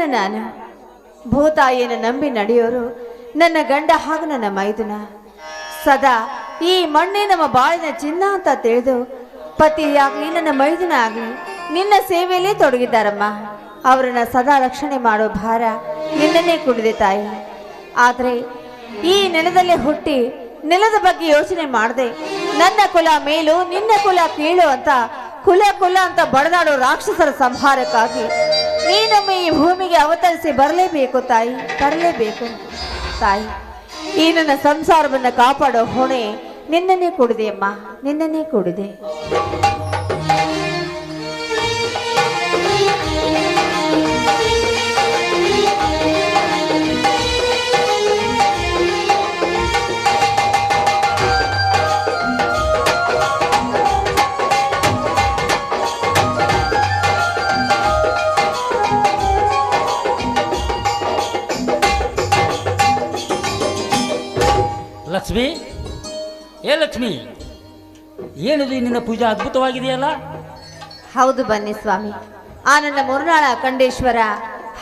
ಹೆಣ್ಣು ನಾನು. ಭೂತಾಯಿಯನ್ನು ನಂಬಿ ನಡೆಯೋರು ನನ್ನ ಗಂಡ ಹಾಗೂ ನನ್ನ ಮೈದುನ. ಸದಾ ಈ ಮಣ್ಣೆ ನಮ್ಮ ಬಾಳಿನ ಚಿನ್ನ ಅಂತ ತಿಳಿದು ಪತಿಯಾಗಲಿ ನನ್ನ ಮೈದುನ ಆಗಲಿ ನಿನ್ನ ಸೇವೆಯಲ್ಲೇ ತೊಡಗಿದ್ದಾರಮ್ಮ. ಅವರನ್ನ ಸದಾ ರಕ್ಷಣೆ ಮಾಡೋ ಭಾರ ನಿನ್ನನ್ನೇ ಕುಡಿದೆ ತಾಯಿ. ಆದರೆ ಈ ನೆಲದಲ್ಲೇ ಹುಟ್ಟಿ ನೆಲದ ಬಗ್ಗೆ ಯೋಚನೆ ಮಾಡದೆ ನನ್ನ ಕುಲ ಮೇಲು ನಿನ್ನ ಕುಲ ಕೀಳು ಅಂತ ಕುಲ ಕುಲ ಅಂತ ಬಡದಾಡೋ ರಾಕ್ಷಸರ ಸಂಹಾರಕ್ಕಾಗಿ ನೀನೊಮ್ಮೆ ಈ ಭೂಮಿಗೆ ಅವತರಿಸಿ ಬರಲೇಬೇಕು ತಾಯಿ, ಬರಲೇಬೇಕು ತಾಯಿ. ಈ ನನ್ನ ಸಂಸಾರವನ್ನು ಕಾಪಾಡೋ ಹೊಣೆ ನಿನ್ನನ್ನೇ ಕೊಡಿದೆ ಅಮ್ಮ, ನಿನ್ನನ್ನೇ ಕೊಡಿದೆ. ಲಕ್ಷ್ಮಿ, ಏ ಲಕ್ಷ್ಮಿ, ಏನಿದು ನಿನ್ನ ಪೂಜೆ ಅದ್ಭುತವಾಗಿದೆಯಲ್ಲ? ಹೌದು ಬನ್ನಿ ಸ್ವಾಮಿ. ಆ ನನ್ನ ಮುರುನಾಳ ಕಂಡೇಶ್ವರ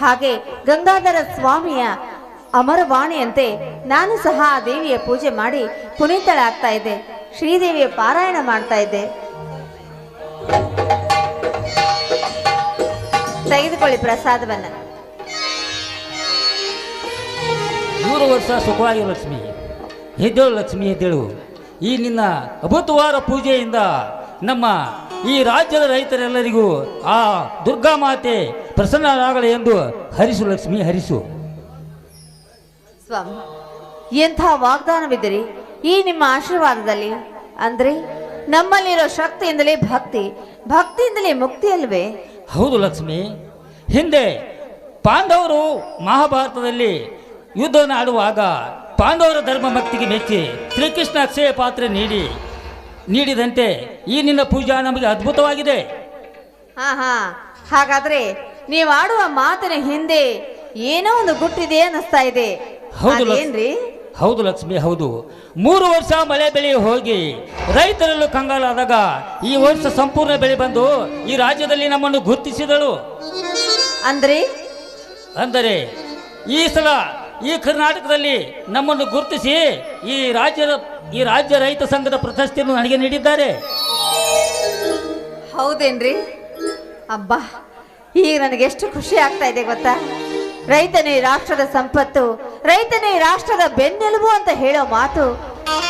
ಹಾಗೆ ಗಂಗಾಧರ ಸ್ವಾಮಿಯ ಅಮರವಾಣಿಯಂತೆ ನಾನು ಸಹ ಆ ದೇವಿಯ ಪೂಜೆ ಮಾಡಿ ಪುನೀತಳಾಗ್ತಾ ಇದ್ದೆ. ಶ್ರೀದೇವಿಯ ಪಾರಾಯಣ ಮಾಡ್ತಾ ಇದ್ದೆ. ತೆಗೆದುಕೊಳ್ಳಿ ಪ್ರಸಾದವನ್ನ. 100 ವರ್ಷ ಸುಖವಾಗಿ ಲಕ್ಷ್ಮಿ. ಎದ್ದೇಳು ಲಕ್ಷ್ಮಿ, ಎದ್ದೇಳು. ಈ ನಿನ್ನ ಅದ್ಭುತವಾದ ಪೂಜೆಯಿಂದ ನಮ್ಮ ಈ ರಾಜ್ಯದ ರೈತರೆಲ್ಲರಿಗೂ ಆ ದುರ್ಗಾ ಮಾತೆ ಪ್ರಸನ್ನರಾಗಲಿ ಎಂದು ಹರಿಸು ಲಕ್ಷ್ಮಿ, ಹರಿಸು. ಸ್ವಾಮಿ, ಎಂಥ ವಾಗ್ದಾನವಿದ್ದರೆ ಈ ನಿಮ್ಮ ಆಶೀರ್ವಾದದಲ್ಲಿ. ಅಂದ್ರೆ ನಮ್ಮಲ್ಲಿರೋ ಶಕ್ತಿಯಿಂದಲೇ ಭಕ್ತಿ, ಭಕ್ತಿಯಿಂದಲೇ ಮುಕ್ತಿ ಅಲ್ವೇ? ಹೌದು ಲಕ್ಷ್ಮಿ. ಹಿಂದೆ ಪಾಂಡವರು ಮಹಾಭಾರತದಲ್ಲಿ ಯುದ್ಧವನ್ನು ಆಡುವಾಗ ಪಾಂಡವರ ಧರ್ಮ ಭಕ್ತಿಗೆ ಮೆಚ್ಚಿ ಶ್ರೀಕೃಷ್ಣ ಅಕ್ಷಯ ಪಾತ್ರೆ ನೀಡಿದಂತೆ ಈ ನಿನ್ನ ಪೂಜಾ ನಮಗೆ ಅದ್ಭುತವಾಗಿದೆ. ಹಾ, ಹಾಗಾದ್ರೆ ನೀವು ಆಡುವ ಮಾತಿನ ಹಿಂದೆ ಏನೋ ಒಂದು ಗುಟ್ಟಿದೆ ಅನ್ನಿಸ್ತಾ ಇದೆ. ಏನ್ರಿ? ಹೌದು ಲಕ್ಷ್ಮಿ, ಹೌದು. 3 ವರ್ಷ ಮಳೆ ಬೆಳೆ ಹೋಗಿ ರೈತರಲ್ಲೂ ಕಂಗಾಲಾದಾಗ ಈ ವರ್ಷ ಸಂಪೂರ್ಣ ಬೆಳೆ ಬಂದು ಈ ರಾಜ್ಯದಲ್ಲಿ ನಮ್ಮನ್ನು ಗುರುತಿಸಿದಳು. ಅಂದರೆ ಈ ಸಲ ಈ ಕರ್ನಾಟಕದಲ್ಲಿ ನಮ್ಮನ್ನು ಗುರುತಿಸಿ ಈ ರಾಜ್ಯ ರೈತ ಸಂಘದ ಪ್ರಶಸ್ತಿಯನ್ನು ನನಗೆ ನೀಡಿದ್ದಾರೆ. ಹೌದೇನ್ರಿ? ಅಬ್ಬಾ, ಈಗ ನನಗೆ ಎಷ್ಟು ಖುಷಿ ಆಗ್ತಾ ಇದೆ ಗೊತ್ತಾ? ರೈತನೇ ರಾಷ್ಟ್ರದ ಸಂಪತ್ತು, ರೈತನೇ ರಾಷ್ಟ್ರದ ಬೆನ್ನೆಲುಬು ಅಂತ ಹೇಳೋ ಮಾತು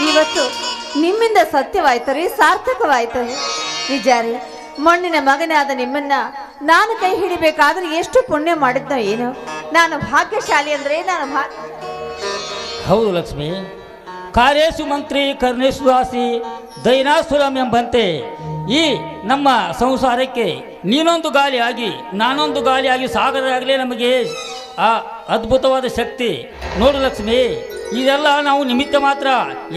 ಇವತ್ತು ನಿಮ್ಮಿಂದ ಸತ್ಯವಾಯ್ತು ರೀ, ಸಾರ್ಥಕವಾಯ್ತು. ನಿಜ ರೀ, ಮಣ್ಣಿನ ಮಗನಾದ ನಿಮ್ಮನ್ನ ನಾನು ಕೈ ಹಿಡಿಬೇಕಾದ್ರೆ ಎಷ್ಟು ಪುಣ್ಯ ಮಾಡಿದ್ನೋ ಏನೋ. ನಾನು ಭಾಗ್ಯಶಾಲಿ ಅಂದ್ರೆ ಹೌದು ಲಕ್ಷ್ಮಿ. ಕಾರ್ಯೇಶು ಮಂತ್ರಿ ಕರ್ಣೇಶು ದಾಸಿ ದೈನಾಸುರಂ ಎಂಬಂತೆ ಈ ನಮ್ಮ ಸಂಸಾರಕ್ಕೆ ನೀನೊಂದು ಗಾಳಿಯಾಗಿ ನಾನೊಂದು ಗಾಳಿಯಾಗಿ ಸಾಗರವಾಗಲೇ ನಮಗೆ ಆ ಅದ್ಭುತವಾದ ಶಕ್ತಿ. ನೋಡು ಲಕ್ಷ್ಮಿ, ಇದೆಲ್ಲ ನಾವು ನಿಮಿತ್ತ ಮಾತ್ರ,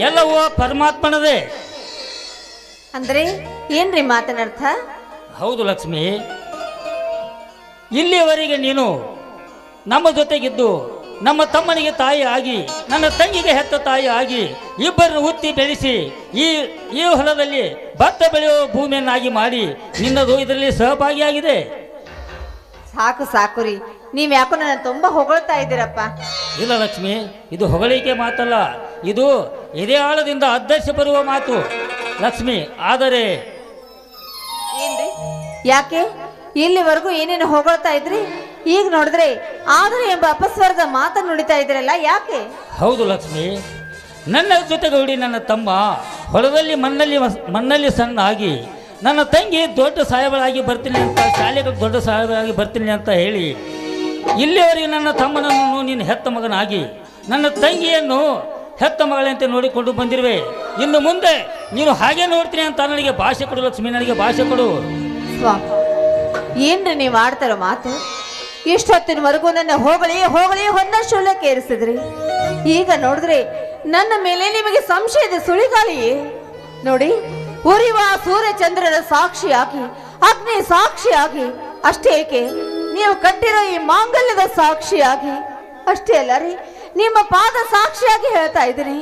ಎಲ್ಲವೂ ಪರಮಾತ್ಮನದೇ. ಅಂದ್ರೆ ಏನ್ರಿ ಮಾತನರ್ಥ? ಹೌದು ಲಕ್ಷ್ಮಿ, ಇಲ್ಲಿಯವರೆಗೆ ನೀನು ನಮ್ಮ ಜೊತೆಗಿದ್ದು ನಮ್ಮ ತಮ್ಮನಿಗೆ ತಾಯಿ ಆಗಿ ನನ್ನ ತಂಗಿಗೆ ಹೆತ್ತ ತಾಯಿ ಆಗಿ ಇಬ್ಬರನ್ನು ಹುತ್ತಿ ಬೆಳೆಸಿ ಈ ಹೊಲದಲ್ಲಿ ಭತ್ತ ಬೆಳೆಯುವ ಭೂಮಿಯನ್ನಾಗಿ ಮಾಡಿ ನಿನ್ನದು ಇದರಲ್ಲಿ ಸಹಭಾಗಿಯಾಗಿದೆ. ಸಾಕು ರೀ, ನೀವ್ ಯಾಕೋ ನನ್ನ ತುಂಬಾ ಹೊಗಳ್ತಾ ಇದ್ದೀರಪ್ಪ. ಇಲ್ಲ ಲಕ್ಷ್ಮಿ, ಇದು ಹೊಗಳಿಕೆ ಮಾತಲ್ಲ, ಇದು ಎದೆ ಆಳದಿಂದ ಅದ್ದರ್ಶ ಬರುವ ಮಾತು ಲಕ್ಷ್ಮಿ. ಆದರೆ ಏನ್ರಿ, ಯಾಕೆ ಇಲ್ಲಿವರೆಗೂ ಏನೇನು ಹೊಗಳ್ತಾ ಇದ್ರಿ, ಈಗ ನೋಡಿದ್ರೆ ಆದರೆ ಎಂಬ ಅಪಸ್ವರದ ಮಾತನ್ನು ನುಡಿತಾ ಇದ್ರಲ್ಲ, ಯಾಕೆ? ಹೌದು ಲಕ್ಷ್ಮಿ, ನನ್ನ ಜೊತೆಗೂಡಿ ನನ್ನ ತಮ್ಮ ಹೊಲದಲ್ಲಿ ಮಣ್ಣಲ್ಲಿ ಸಣ್ಣ ಆಗಿ ನನ್ನ ತಂಗಿ ದೊಡ್ಡ ಸಾಹೇಬರಾಗಿ ಬರ್ತೀನಿ ಅಂತ, ಶಾಲೆಗೆ ದೊಡ್ಡ ಸಾಹೇಬರಾಗಿ ಬರ್ತೀನಿ ಅಂತ ಹೇಳಿ ಇಲ್ಲಿವರೆಗೆ ನನ್ನ ತಮ್ಮನನ್ನು ನೀನು ಹೆತ್ತ ಮಗನಾಗಿ ನನ್ನ ತಂಗಿಯನ್ನು ಹೆತ್ತ ಮಗಳಂತೆ ನೋಡಿಕೊಂಡು ಬಂದಿರುವೆ. ಇನ್ನು ಮುಂದೆ ನೀನು ಹಾಗೆ ನೋಡ್ತೀನಿ ಅಂತ ನನಗೆ ಭಾಷೆ ಕೊಡು ಲಕ್ಷ್ಮಿ, ನನಗೆ ಭಾಷೆ ಕೊಡು. ಸ್ವಾಮಿ, ಏನ್ರಿ ನೀವು ಆಡ್ತಾರೋ ಮಾತು? ಇಷ್ಟೊತ್ತಿನವರೆಗೂ ನನ್ನ ಹೋಗಲಿ ಹೊನ್ನ ಶೂಲಕ್ಕೆ ಏರಿಸಿದ್ರಿ. ಈಗ ನೋಡಿದ್ರೆ ನನ್ನ ಮೇಲೆ ನಿಮಗೆ ಸಂಶಯದ ಸುಳಿಗಾಲಿಯೇ? ನೋಡಿ, ಉರಿವ ಸೂರ್ಯ ಚಂದ್ರನ ಸಾಕ್ಷಿಯಾಗಿ, ಅಗ್ನಿ ಸಾಕ್ಷಿಯಾಗಿ, ಅಷ್ಟೇ ಏಕೆ ನೀವು ಕಟ್ಟಿರೋ ಈ ಮಾಂಗಲ್ಯದ ಸಾಕ್ಷಿಯಾಗಿ, ಅಷ್ಟೇ ಅಲ್ಲ ರೀ, ನಿಮ್ಮ ಪಾದ ಸಾಕ್ಷಿಯಾಗಿ ಹೇಳ್ತಾ ಇದ್ದೀನಿ.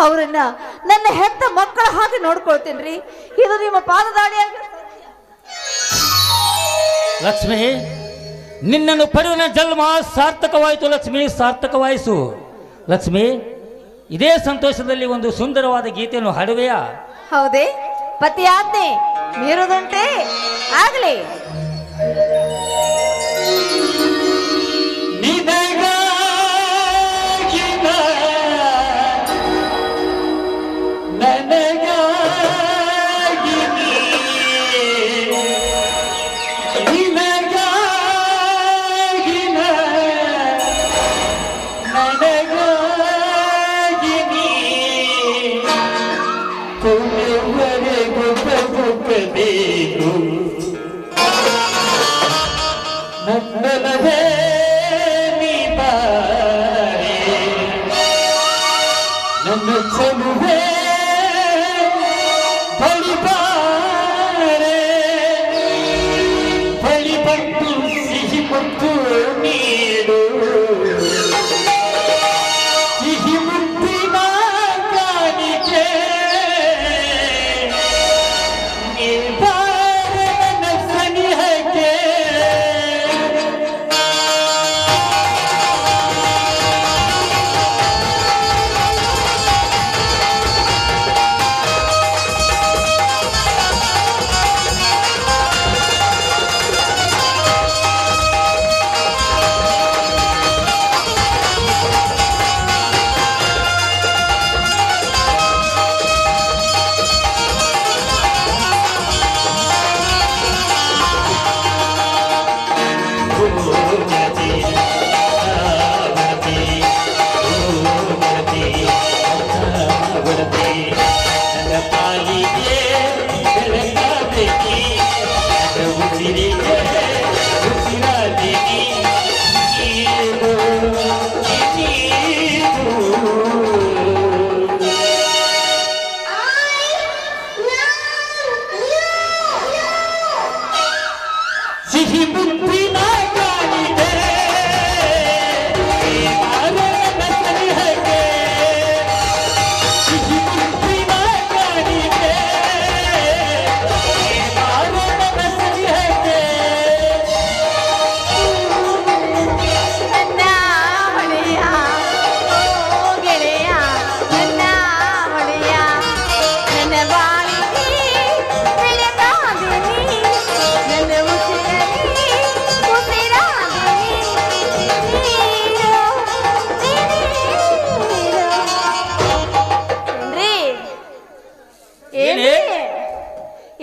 ಅವರನ್ನ ನನ್ನ ಹೆತ್ತ ಮಕ್ಕಳ ಹಾಗೆ ನೋಡ್ಕೊಳ್ತೀನಿ. ಇದು ನಿಮ್ಮ ಪಾದದಾಡಿಯಾಗಿ. ಲಕ್ಷ್ಮಿ, ನಿನ್ನನ್ನು ಪಡೆದ ಜನ್ಮ ಸಾರ್ಥಕವಾಯಿತು ಲಕ್ಷ್ಮಿ, ಸಾರ್ಥಕವಾಯಿಸು. ಲಕ್ಷ್ಮಿ, ಇದೇ ಸಂತೋಷದಲ್ಲಿ ಒಂದು ಸುಂದರವಾದ ಗೀತೆಯನ್ನು ಹಾಡುವೆಯಾ? ಹೌದೇ? ಪತಿ ಆಜ್ಞೆ ಮೀರುದಂತೆ ಆಗಲಿ.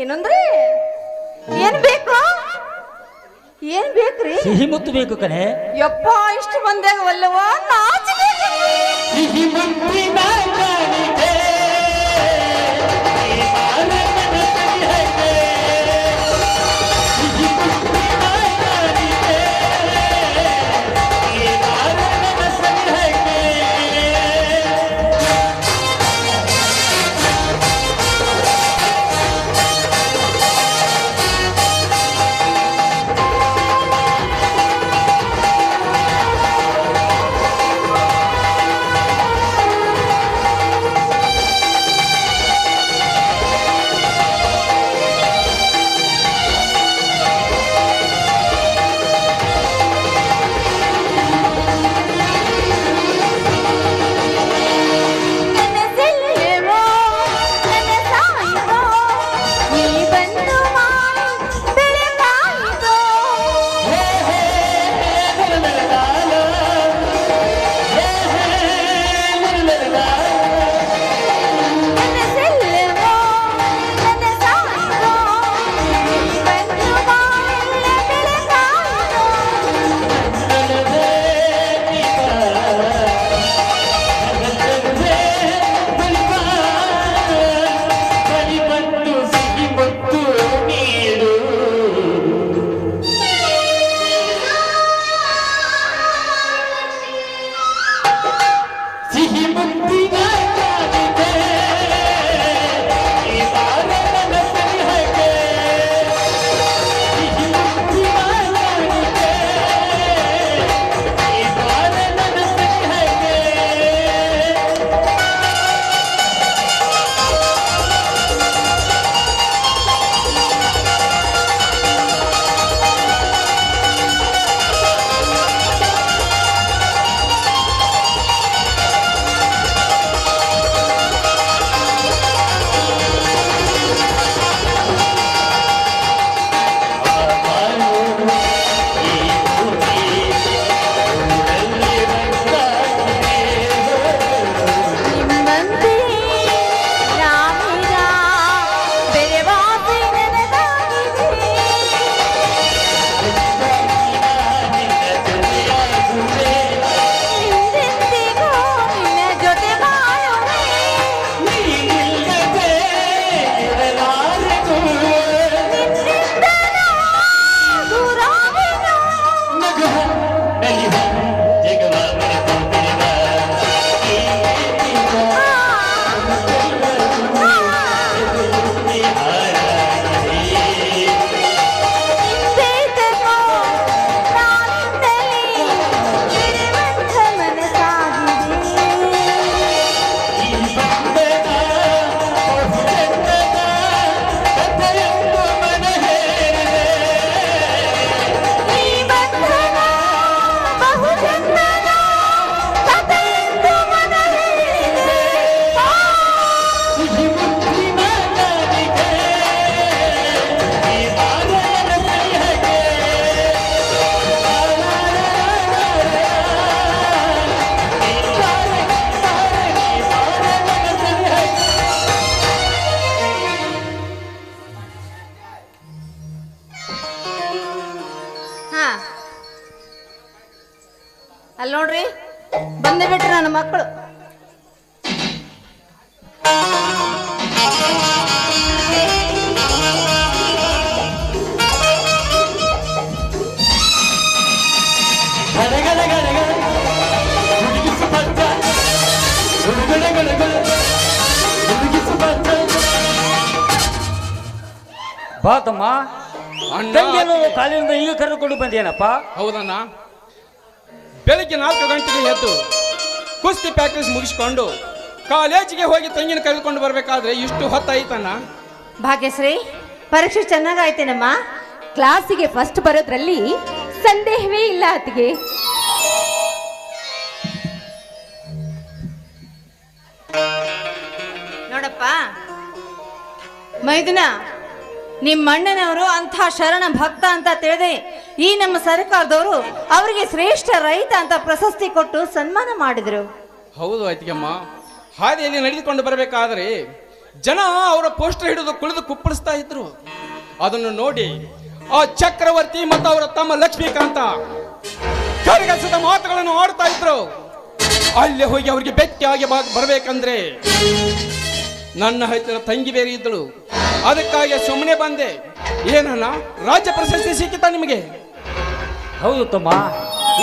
ಏನಂದ್ರಿ? ಏನ್ ಬೇಕು? ಏನ್ ಬೇಕ್ರಿ? ಸಿಹಿ ಮುತ್ತು ಬೇಕು ಕಣೆ. ಯಪ್ಪ, ಇಷ್ಟು ಬಂದಾಗ ಒಲ್ಲವ ನಾಚಿಕೆ. ಸಿಹಿ ಮುತ್ತಿನ ಕಾಣಿಕೆ ಅಲ್ಲಿ ನೋಡ್ರಿ ಬಂದೇ ಬಿಟ್ರಿ ನನ್ನ ಮಕ್ಕಳು. ಬಾ ತಮ್ಮ, ತಂಗಿಯನ್ನು ಕಾಲಿನಿಂದ ಈಗ ಕರೆದುಕೊಂಡು ಬಂದೇನಪ್ಪ? ಹೌದಣ್ಣ, ಬೆಳಿಗ್ಗೆ 4 ಗಂಟೆಗೆ ಎದ್ದು ಕುಸ್ತಿ ಪ್ರಾಕ್ಟೀಸ್ ಮುಗಿಸ್ಕೊಂಡು ಕಾಲೇಜಿಗೆ ಹೋಗಿ ತಂಗಿನ ಕರೆದುಕೊಂಡು ಬರ್ಬೇಕಾದ್ರೆ ಇಷ್ಟು ಹೊತ್ತಾಯ್ತಣ್ಣ. ಭಾಗ್ಯಶ್ರೀ, ಪರೀಕ್ಷೆ ಚೆನ್ನಾಗಾಯ್ತೇನಮ್ಮ? ಕ್ಲಾಸಿಗೆ ಫಸ್ಟ್ ಬರೋದ್ರಲ್ಲಿ ಸಂದೇಹವೇ ಇಲ್ಲ ಅತ್ತಿಗೆ. ನೋಡಪ್ಪ ಮೈದುನ, ನಿಮ್ಮ ಅಣ್ಣನವರು ಅಂಥ ಶರಣ ಭಕ್ತ ಅಂತ ತಿಳಿದೆ ಈ ನಮ್ಮ ಸರ್ಕಾರದವರು ಅವರಿಗೆ ಶ್ರೇಷ್ಠ ರೈತ ಅಂತ ಪ್ರಶಸ್ತಿ ಕೊಟ್ಟು ಸನ್ಮಾನ ಮಾಡಿದ್ರು. ಹೌದು ಅತ್ತಿಗೆಮ್ಮ, ಹಾದಿಯಲ್ಲಿ ನಡೆದುಕೊಂಡು ಬರಬೇಕಾದ್ರೆ ಜನ ಅವರ ಪೋಸ್ಟರ್ ಹಿಡಿದು ಕುಳಿದು ಕುಪ್ಪಳಿಸ್ತಾ ಇದ್ರು. ಅದನ್ನು ನೋಡಿ ಆ ಚಕ್ರವರ್ತಿ ಮತ್ತು ಅವರ ತಮ್ಮ ಲಕ್ಷ್ಮೀಕಾಂತ ಕರಗಸದ ಮಾತುಗಳನ್ನು ಆಡ್ತಾ ಇದ್ರು. ಅಲ್ಲಿ ಹೋಗಿ ಅವರಿಗೆ ಭೇಟಿಯಾಗಿ ಬರಬೇಕಂದ್ರೆ ನನ್ನ ಹತ್ತಿರ ತಂಗಿ ಬೇರೆ ಇದ್ದಳು. ಅದಕ್ಕಾಗಿ ಸುಮ್ಮನೆ ಬಂದೆ. ಏನನ್ನ ರಾಜ್ಯ ಪ್ರಶಸ್ತಿ ಸಿಕ್ಕಿತಾ ನಿಮಗೆ? ಹೌದು ತಮ್ಮ,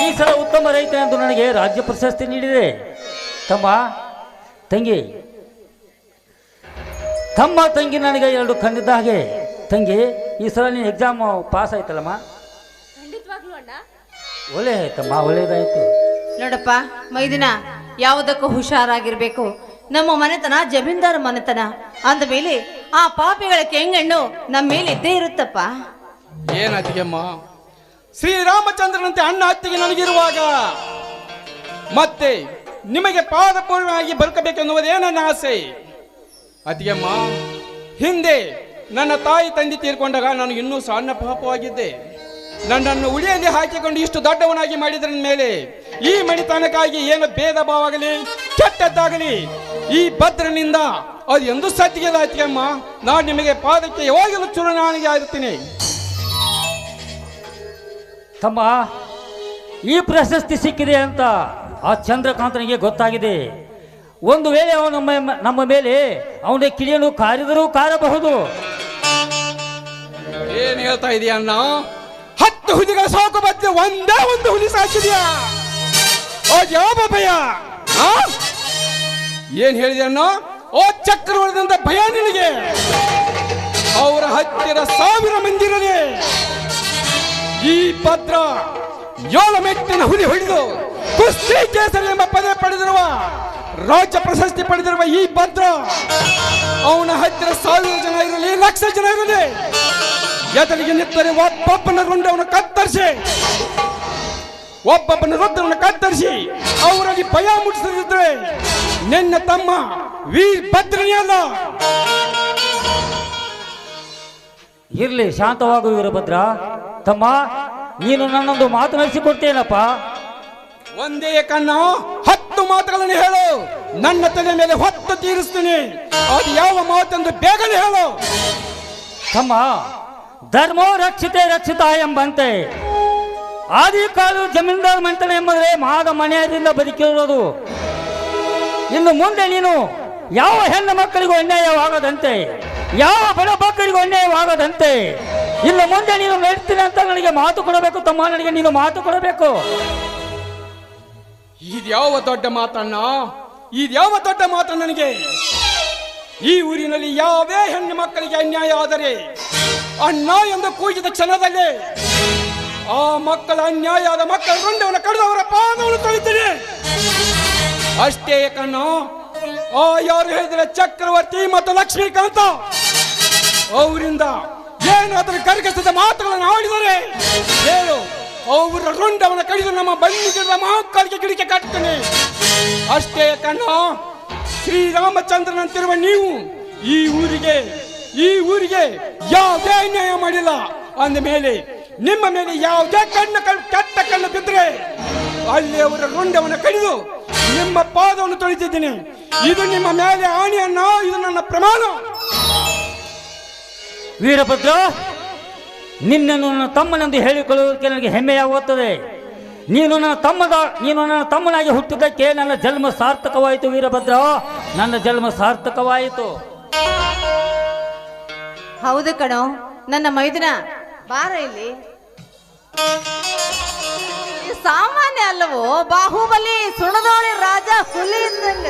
ಈ ಸಲ ಉತ್ತಮ ರೈತ ಎಂದು ನನಗೆ ರಾಜ್ಯ ಪ್ರಶಸ್ತಿ ನೀಡಿದೆ. ತಮ್ಮ ತಂಗಿ ನನಗೆ 2 ಕಣ್ಣಿದ್ದ ಹಾಗೆ. ತಂಗಿ, ಈ ಸಲ ನೀನು ಎಕ್ಸಾಮ್ ಪಾಸ್ ಆಯ್ತಲ್ಲಮ್ಮ? ಒಳ್ಳೆ ಆಯ್ತಮ್ಮ, ಒಳ್ಳೇದಾಯ್ತು. ನೋಡಪ್ಪ ಮೈದಿನ, ಯಾವುದಕ್ಕೂ ಹುಷಾರಾಗಿರ್ಬೇಕು. ನಮ್ಮ ಮನೆತನ ಜಮೀನ್ದಾರ ಮನೆತನ ಅಂದ ಮೇಲೆ ಆ ಪಾಪಿಗಳ ಕೆಂಗಣ್ಣು ನಮ್ಮ ಮೇಲೆ ಇದ್ದೇ ಇರುತ್ತಪ್ಪ. ಏನತ್ತಿಗೆಮ್ಮ, ಶ್ರೀರಾಮಚಂದ್ರನಂತೆ ಅಣ್ಣ ಅತ್ತಿಗೆ ನನಗಿರುವಾಗ ಮತ್ತೆ ನಿಮಗೆ ಪಾದಪೂರ್ವವಾಗಿ ಬದುಕಬೇಕೆನ್ನುವುದೇ ನನ್ನ ಆಸೆ. ಅತ್ತಿಗೆಮ್ಮ, ಹಿಂದೆ ನನ್ನ ತಾಯಿ ತಂದೆ ತೀರ್ಕೊಂಡಾಗ ನಾನು ಇನ್ನೂ ಸಣ್ಣ ಪಾಪವಾಗಿದ್ದೆ. ನನ್ನನ್ನು ಉಳಿಯಲ್ಲಿ ಹಾಕಿಕೊಂಡು ಇಷ್ಟು ದೊಡ್ಡವನಾಗಿ ಮಾಡಿದ್ರ ಮೇಲೆ ಈ ಮಣಿತನಕ್ಕಾಗಿ ಏನು ಭೇದ ಭಾವಾಗಲಿ ಕೆಟ್ಟದ್ದಾಗಲಿ ಈ ಭದ್ರನಿಂದ ಅದು ಎಂದು ಸತ್ತಿಗೆಲ್ಲ ಅತ್ತಿಗೆಮ್ಮ. ನಾನು ನಿಮಗೆ ಪಾದಕ್ಕೆ ಯಾವಾಗಲೂ ಚುರುನಾಣಿಗೆ ಆಗಿರ್ತೀನಿ. ತಮ್ಮ, ಈ ಪ್ರಶಸ್ತಿ ಸಿಕ್ಕಿದೆ ಅಂತ ಆ ಚಂದ್ರಕಾಂತನಿಗೆ ಗೊತ್ತಾಗಿದೆ. ಒಂದು ವೇಳೆ ಅವನು ನಮ್ಮ ಮೇಲೆ ಅವನ ಕಿಡಿಯನ್ನು ಕಾರಿದರೂ ಕಾರಬಹುದು. ಏನ್ ಹೇಳ್ತಾ ಇದೀಯ ಅಣ್ಣ? 10 ಹುಲಿಗಳ ಸಾಕು ಬದ್ದೆ ಒಂದೇ ಒಂದು ಹುಲಿ ಸಾಕಿದ್ಯಾ? ಯಾವ ಭಯ? ಏನ್ ಹೇಳಿದೆ ಅಣ್ಣ? ಓ ಚಕ್ರವರ್ತಿದಂತ ಭಯ ನಿನಗೆ? ಅವರ ಹತ್ತಿರ 1000 ಮಂದಿರಲಿ ಈ ಭದ್ರ 7 ಮೆಟ್ಟಿನ ಹುಲಿ ಹೊಡೆದು ಕುಸ್ತಿ ಕೇಸರಿ ಎಂಬ ಪದವಿ ಪಡೆದಿರುವ ರಾಜ್ಯ ಪ್ರಶಸ್ತಿ ಪಡೆದಿರುವ ಈ ಭದ್ರ ಅವನ ಹತ್ತಿರ 1000 ಜನ ಇರಲಿ, 1,00,000 ಜನ ಇರಲಿ, ಎದರಿಗೆ ನಿಂತರೆ ಒಬ್ಬೊಬ್ಬನ ರುಂಡವನ್ನು ಕತ್ತರಿಸಿ ಅವರಲ್ಲಿ ಭಯ ಮುಟ್ಟಿಸದಿದ್ರೆ ನಿನ್ನ ತಮ್ಮ ವೀರ್ ಭದ್ರನೇ ಅಲ್ಲ. ಇರ್ಲಿ, ಶಾಂತವಾಗು ವೀರಭದ್ರ. ತಮ್ಮ, ನೀನು ನನ್ನೊಂದು ಮಾತು ನಡೆಸಿಕೊಡ್ತೇನಪ್ಪ? ಒಂದೇ ಕಣ್ಣ 10 ಮಾತುಗಳನ್ನು ಹೇಳು, ನನ್ನ ತಲೆ ಮೇಲೆ ಹೊತ್ತು ತೀರಿಸ್ತೀನಿ. ಅದು ಯಾವ ಮಾತೆಂದು ಬೇಗನೆ ಹೇಳು. ತಮ್ಮ, ಧರ್ಮೋ ರಕ್ಷಿತೆ ರಕ್ಷಿತ ಎಂಬಂತೆ ಆದಿ ಕಾಲು ಜಮೀನ್ದಾರ್ ಮಂಟನ ಎಂಬುದೇ ಮಾದ ಮನೆಯದಿಂದ ಬದುಕಿರೋದು. ಇನ್ನು ಮುಂದೆ ನೀನು ಯಾವ ಹೆಣ್ಣು ಮಕ್ಕಳಿಗೂ ಅನ್ಯಾಯವಾಗದಂತೆ, ಯಾವ ಬಡ ಮಕ್ಕಳಿಗೂ ಅನ್ಯಾಯವಾಗದಂತೆ ಇನ್ನು ಮುಂದೆ ನೀನು ನಡ್ತೀನಿ ಅಂತ ನನಗೆ ಮಾತು ಕೊಡಬೇಕು ತಮ್ಮ. ನನಗೆ ನೀನು ಮಾತು ಕೊಡಬೇಕು. ಇದ್ಯಾವ ದೊಡ್ಡ ಮಾತಣ್ಣ? ಇದ್ಯಾವ ದೊಡ್ಡ ಮಾತು ನನಗೆ? ಈ ಊರಿನಲ್ಲಿ ಯಾವೇ ಹೆಣ್ಣು ಮಕ್ಕಳಿಗೆ ಅನ್ಯಾಯ ಆದರೆ ಅಣ್ಣ ಎಂದು ಕೂಗಿದ ಕ್ಷಣದಲ್ಲಿ ಆ ಮಕ್ಕಳ ಅನ್ಯಾಯ ಆದ ಮಕ್ಕಳ ರುಂಡವನ್ನು ಕಡಿದು ಅವರ ಪಾದವನ್ನು ತೊಳಿತೀನಿ. ಅಷ್ಟೇ ಕಣ್ಣ. ಯಾರು ಹೇಳಿದ್ರೆ ಚಕ್ರವರ್ತಿ ಮತ್ತು ಲಕ್ಷ್ಮೀಕಾಂತ ಅವರಿಂದ ಏನಾದರೂ ಗರ್ಗಸದ ಮಾತುಗಳನ್ನು ಆಡಿದರೆ ಹೇಳು, ಅವರ ರುಂಡವನ್ನು ಕಡಿದು ನಮ್ಮ ಬನ್ನಿಗಿರುವ ಮಹಾಕಾಲಿಗೆ ಗಿಡಿಕೆ ಕಟ್ತೀನಿ. ಅಷ್ಟೇ ಕಣ್ಣ. ಶ್ರೀರಾಮಚಂದ್ರನಂತಿರುವ ನೀವು ಈ ಊರಿಗೆ ಯಾವುದೇ ಅನ್ಯಾಯ ಮಾಡಿಲ್ಲ ಅಂದ ಮೇಲೆ ನಿಮ್ಮ ಮೇಲೆ ಯಾವುದೇ ಕೆಟ್ಟ ಕಣ್ಣು ಬಿದ್ದರೆ ಅಲ್ಲಿ ಅವರ ರುಂಡವನ್ನು ಕಡಿದು ನಿಮ್ಮ ಪಾದವನ್ನು ತೊಳಿತಿದ್ದೀನಿ. ಇದು ನಿಮ್ಮ ಮೇಲೆ ಆಣೆಯನ್ನ, ಇದು ನನ್ನ ಪ್ರಮಾಣ. ವೀರಭದ್ರ, ನಿನ್ನನ್ನು ನನ್ನ ತಮ್ಮನೆಂದು ಹೇಳಿಕೊಳ್ಳುವುದಕ್ಕೆ ನನಗೆ ಹೆಮ್ಮೆಯಾಗುತ್ತದೆ. ನೀನು ನನ್ನ ತಮ್ಮನಾಗಿ ಹುಟ್ಟಿದ್ದಕ್ಕೆ ನನ್ನ ಜನ್ಮ ಸಾರ್ಥಕವಾಯಿತು ವೀರಭದ್ರ, ನನ್ನ ಜನ್ಮ ಸಾರ್ಥಕವಾಯಿತು. ಹೌದು ಕಣೋ ನನ್ನ ಮೈದುನ, ಬಾರ ಇಲ್ಲಿ. ಇದು ಸಾಮಾನ್ಯ ಅಲ್ಲವೋ, ಬಾಹುಬಲಿ ಸುಣದೋಳಿ ರಾಜ ಹುಲಿ ಇದ್ದಂಗ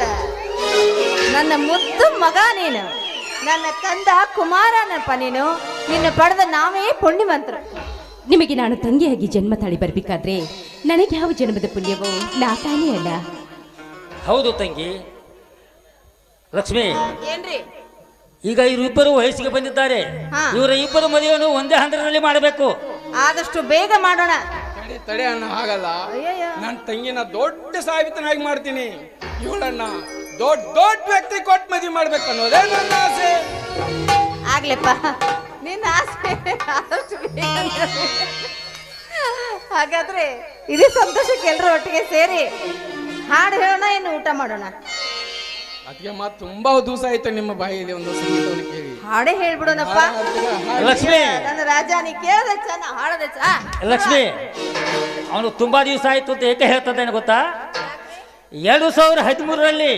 ನನ್ನ ಮುದ್ದು ಮಗ ನೀನು, ನನ್ನ ಕಂದ ಕುಮಾರನಪ್ಪ ನೀನು. ನಿನ್ನ ಪಡೆದ ನಾವೇ ಪುಣ್ಯವಂತರು. ನಿಮಗೆ ನಾನು ತಂಗಿಯಾಗಿ ಜನ್ಮ ತಾಳಿ ಬರ್ಬೇಕಾದ್ರೆ ನನಗೆ ಯಾವ ಜನ್ಮದ ಪುಣ್ಯವೋ ನಾ ತಾನೇ ಅಲ್ಲ. ಹೌದು ತಂಗಿ ಲಕ್ಷ್ಮಿ, ಏನ್ರಿ? ಈಗ ಇವರಿಬ್ಬರು ವಯಸ್ಸಿಗೆ ಬಂದಿದ್ದಾರೆ. ಹಾ. ಇವರ ಇಬ್ಬರು ಮದುವೆಯನ್ನು ಒಂದೇ ಹಂತದಲ್ಲಿ ಮಾಡಬೇಕು. ಆದಷ್ಟು ಬೇಗ ಮಾಡೋಣ. ತಡೆ ಅಣ್ಣ, ಆಗಲ್ಲ. ಅಯ್ಯಯ್ಯ. ನನ್ನ ತಂಗಿನ ದೊಡ್ಡ ಸಾಹಿತ್ಯನಾಗಿ ಮಾಡ್ತೀನಿ. ಇವಳನ್ನ ದೊಡ್ಡ ವ್ಯಕ್ತಿ ಕೊಟ್ಟು ಮದುವೆ ಮಾಡ್ಬೇಕು ಅನ್ನೋದೇ ನನ್ನ ಆಸೆ. ಆಗ್ಲಿಪ್ಪ, ನಿನ್ನ ಆಸೆ ಆದಷ್ಟು ಬೇಗ ನೆರವೇರ್ಲಿ. ಹಾಗಾದ್ರೆ ಇದೇ ಸಂತೋಷಕ್ಕೆ ಎಲ್ಲರೂ ಒಟ್ಟಿಗೆ ಸೇರಿ ಹಾಡು ಹೇಳೋಣ, ಇನ್ನು ಊಟ ಮಾಡೋಣ. ಅದಕ್ಕೆ ಮಾತು ತುಂಬಾ ದಿವಸ ಆಯ್ತು ನಿಮ್ಮ ಬಾಯಿಯಲ್ಲಿ ಒಂದು ಸಂಗೀತವನ್ನು ಕೇಳಿ. ಹಾಡೇ ಹೇಳ್ಬಿಡೋಣಪ್ಪ. ಲಕ್ಷ್ಮಿ, ನನ್ನ ರಾಜ, ನೀ ಕೇಳದೆ ಚೆನ್ನ, ಹಾಡದೆ ಚಾ. ಲಕ್ಷ್ಮಿ, ಅವನು ತುಂಬಾ ದಿವಸ ಆಯ್ತು ಅಂತ ಏಕೆ ಹೇಳ್ತದ್ದೇನೆ ಗೊತ್ತಾ? 2013ರಲ್ಲಿ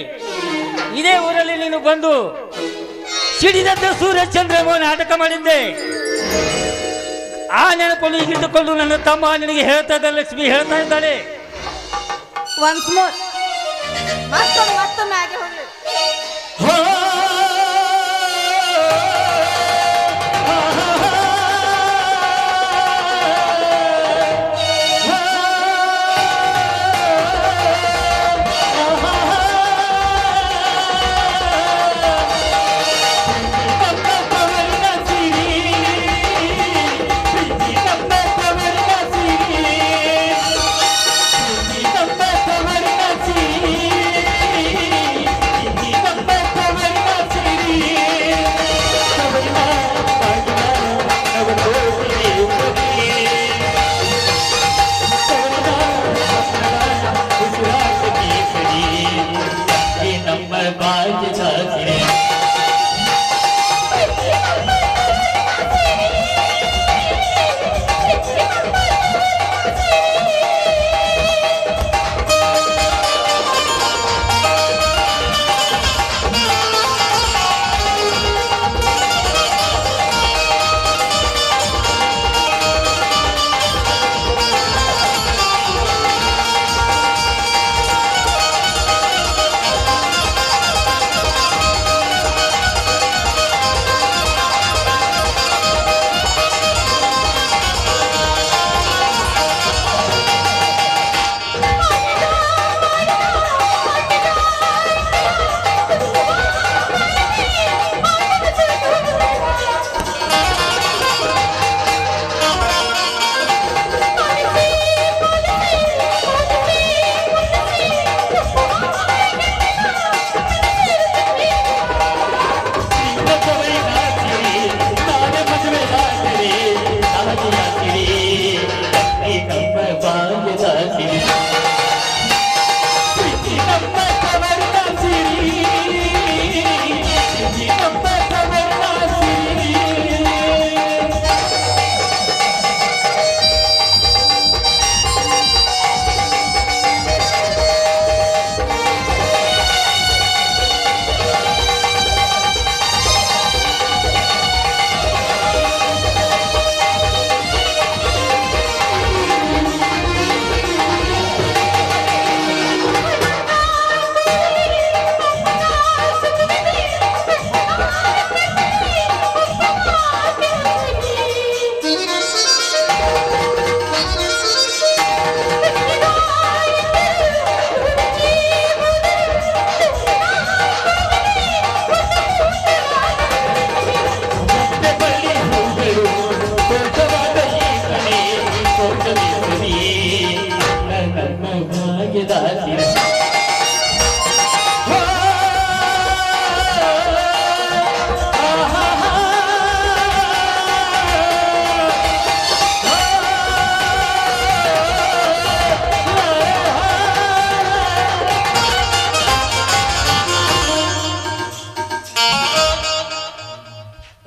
ಇದೇ ಊರಲ್ಲಿ ನೀನು ಬಂದು ಸಿಡಿದಂತೆ ಸೂರ್ಯಚಂದ್ರಮೋ ನಾಟಕ ಮಾಡಿದ್ದೆ. ಆ ನೆನಪನ್ನು ಹಿಡಿದುಕೊಂಡು ನನ್ನ ತಮ್ಮ ನಿನಗೆ ಹೇಳ್ತಾ ಇದ್ದಾಳೆ. ಲಕ್ಷ್ಮಿ ಹೇಳ್ತಾ ಇದ್ದಾಳೆ. ಒನ್ಸ್ ಮೋರ್, ಮತ್ತೊಮ್ಮೆ ಹಾಗೆ ಹೋಗ್ಲಿ.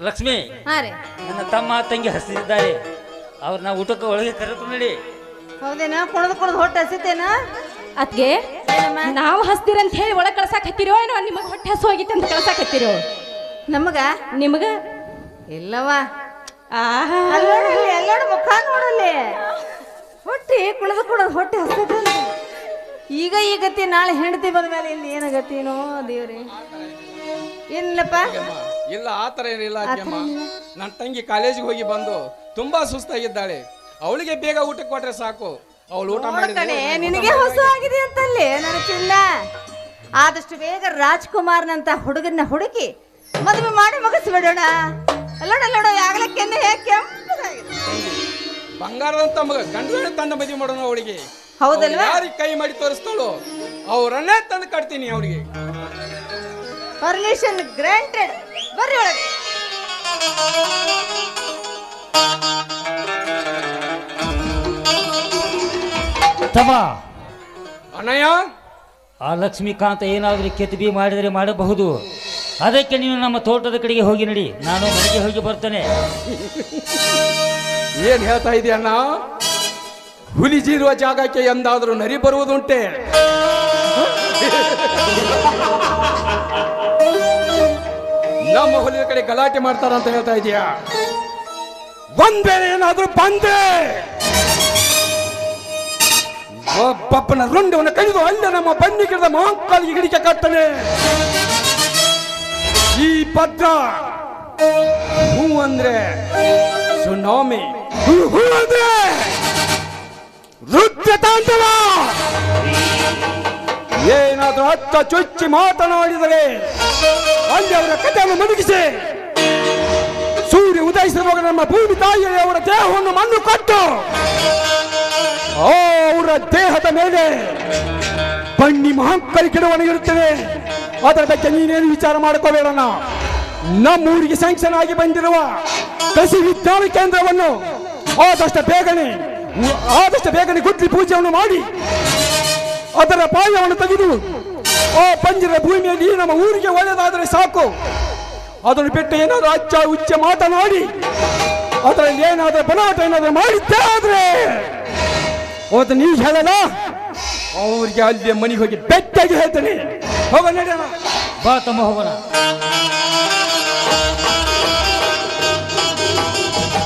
ಲಕ್ಷ್ಮಿ, ನನ್ನ ತಮ್ಮ ತಂಗಿ ಹಸಿದಿದ್ದಾರೆ. ಅವ್ರನ್ನ ಊಟಕ್ಕೆ ಒಳಗೆ ಕರೆದು ನಡಿ. ಹೌದೇನಾ? ಕುಣದ್ ಹೊಟ್ಟೆ ಹಸಿತೇನ? ಅದ್ಗೆ ನಾವು ಹಸ್ತಿರಂತ ಹೇಳಿ ಒಳಗೆ ಕಳ್ಸಾಕ್ ಹತ್ತಿರೋ ಏನೋ ನಿಮಗೆ ಹೊಟ್ಟೆ ಹಸು ಹೋಗಿತ್ತು ಅಂತ ಕಳ್ಸಾಕ್ ಹತ್ತಿರೋ ನಮಗ ನಿಮಗ ಇಲ್ಲವಾ? ಆಹಾ ಎಲ್ಲೋಡು ಮುಖ ನೋಡಲ್ಲಿ. ಹೊಟ್ಟೆ ಕುಣದ್ ಹೊಟ್ಟೆ ಹಸ್ತದ. ಈಗ ಈ ಗತಿ, ನಾಳೆ ಹೆಂಡತಿ ಬಂದ ಮೇಲೆ ಇಲ್ಲಿ ಏನ ಗತಿನೋ ದೇವ್ರಿ. ಏನಿಲ್ಲಪ್ಪ? ಇಲ್ಲ, ಆತರ ಏನಿಲ್ಲ ಅಜ್ಜಮ್ಮ. ನನ್ನ ತಂಗಿ ಕಾಲೇಜಿಗೆ ಹೋಗಿ ಬಂದು ತುಂಬಾ ಸುಸ್ತಾಗಿದ್ದಾಳೆ. ಅವಳಿಗೆ ಬೇಗ ಊಟಕ್ಕೆ ಕೊಟ್ರೆ ಸಾಕು. ಅವಳು ಊಟ ಕಣೆ, ನಿನಗೆ ಹೊಸ ಆಗಿದೆ ಅಂತಲ್ಲಿ ನನಗಿಲ್ಲ. ಆದಷ್ಟು ಬೇಗ ರಾಜ್ಕುಮಾರ್ನಂತ ಹುಡುಗನ್ನ ಹುಡುಕಿ ಮದುವೆ ಮಾಡಿ ಮುಗಿಸ್ಬಿಡೋಣ. ಅಲ್ಲೋಡ ಆಗಲೇ ಕೆನ್ನೆ ಕೆಂಪದಾಗಿದೆ. ಬಂಗಾರದಂತ ಮಗ ಗಂಡ ತಂಡ ಮದುವೆ ಮಾಡೋಣ ಅವಳಿಗೆ. ಹೌದಲ್ವಾ? ಯಾರಿಗೆ ಕೈ ಮಾಡಿ ತೋರಿಸ್ತಾಳು ಅವರನ್ನೇ ತಂದು ಕಟ್ತೀನಿ ಅವಳಿಗೆ. Permission granted. ಬರ್ರಿ ಒಳಗೆ. ತಮ್ಮ ಅಣ್ಣಯ್ಯ, ಆ ಲಕ್ಷ್ಮೀಕಾಂತ ಏನಾದರೂ ಕೆತ್ತಬಿ ಮಾಡಿದರೆ ಮಾಡಬಹುದು. ಅದಕ್ಕೆ ನೀನು ನಮ್ಮ ತೋಟದ ಕಡೆಗೆ ಹೋಗಿ ನಡಿ, ನಾನು ಮನೆಗೆ ಹೋಗಿ ಬರ್ತೇನೆ. ಏನ್ ಹೇಳ್ತಾ ಇದೆಯಣ್ಣ? ಹುಲಿ ಜೀರುವ ಜಾಗಕ್ಕೆ ಎಂದಾದರೂ ನರಿ ಬರುವುದುಂಟೆ? ನಮ್ಮ ಹುಲಿಯ ಕಡೆ ಗಲಾಟೆ ಮಾಡ್ತಾರ ಅಂತ ಹೇಳ್ತಾ ಇದೀಯಾ? ಒಂದ್ ವೇಳೆ ಏನಾದ್ರೂ ಬಂದೆ ಒಬ್ಬಪ್ಪನ ರುಂಡವನ್ನು ಕಡಿದು ಅಲ್ಲೇ ನಮ್ಮ ಬನ್ನಿ ಗಿಡದ ಮಹಾಂಕಾಲಿಗೆ ಗಿಡಿಕೆ ಕಟ್ತಾನೆ. ಈ ಭದ್ರ ಹೂ ಅಂದ್ರೆ ಸುನಾಮಿ, ಹೂ ಅಂದ್ರೆ ರುದ್ರ ತಾಂಡವ. ಏನಾದ್ರೂ ಹತ್ತ ಚುಚ್ಚಿ ಮಾತನಾಡಿದರೆ ಅಲ್ಲಿ ಅವರ ಕಥೆಯನ್ನು ಮುದುಗಿಸಿ ಸೂರ್ಯ ಉದಯಿಸಿರುವಾಗ ನಮ್ಮ ಭೂಮಿ ತಾಯಿಯಲ್ಲಿ ಅವರ ದೇಹವನ್ನು ಮಣ್ಣು ಕೊಟ್ಟು ಅವರ ದೇಹದ ಮೇಲೆ ಬನ್ನಿ ಮಹಾಂಕಲಿ ಗಿಡವನ್ನು ಇರುತ್ತವೆ. ಅದರ ಬಗ್ಗೆ ನೀನೇನು ವಿಚಾರ ಮಾಡ್ಕೋಬೇಡಣ್ಣ. ನಮ್ಮೂರಿಗೆ ಸ್ಯಾಂಕ್ಷನ್ ಆಗಿ ಬಂದಿರುವ ಕೃಷಿ ವಿಜ್ಞಾನ ಕೇಂದ್ರವನ್ನು ಆದಷ್ಟು ಬೇಗನೆ ಗುದ್ಲಿ ಪೂಜೆಯನ್ನು ಮಾಡಿ ಅದರ ಪಾಯವನ್ನು ತೆಗೆದು ಆ ಬಂದಿರುವ ಭೂಮಿಯಲ್ಲಿ ನಮ್ಮ ಊರಿಗೆ ಒಳ್ಳೆಯದಾದರೆ ಸಾಕು. ಅದನ್ನು ಬಿಟ್ಟು ಏನಾದರೂ ಅಚ್ಚ ಉಚ್ಚ ಮಾತನಾಡಿ ಅದರಲ್ಲಿ ಏನಾದರೂ ಬಲಾಟ ಏನಾದರೂ ಮಾಡಿದ್ದೆ ಆದ್ರೆ ಅವತ್ತು ನೀವು ಹೇಳಲ್ಲ, ಅವ್ರಿಗೆ ಅಲ್ಲಿ ಮನೆಗೆ ಹೋಗಿ ಬೆಟ್ಟಾಗಿ ಹೇಳ್ತೇನೆ. ಹೋಗೋಣ, ನಡೆಯೋಣ. ಬಾ ತಮ್ಮ, ಹೋಗೋಣ.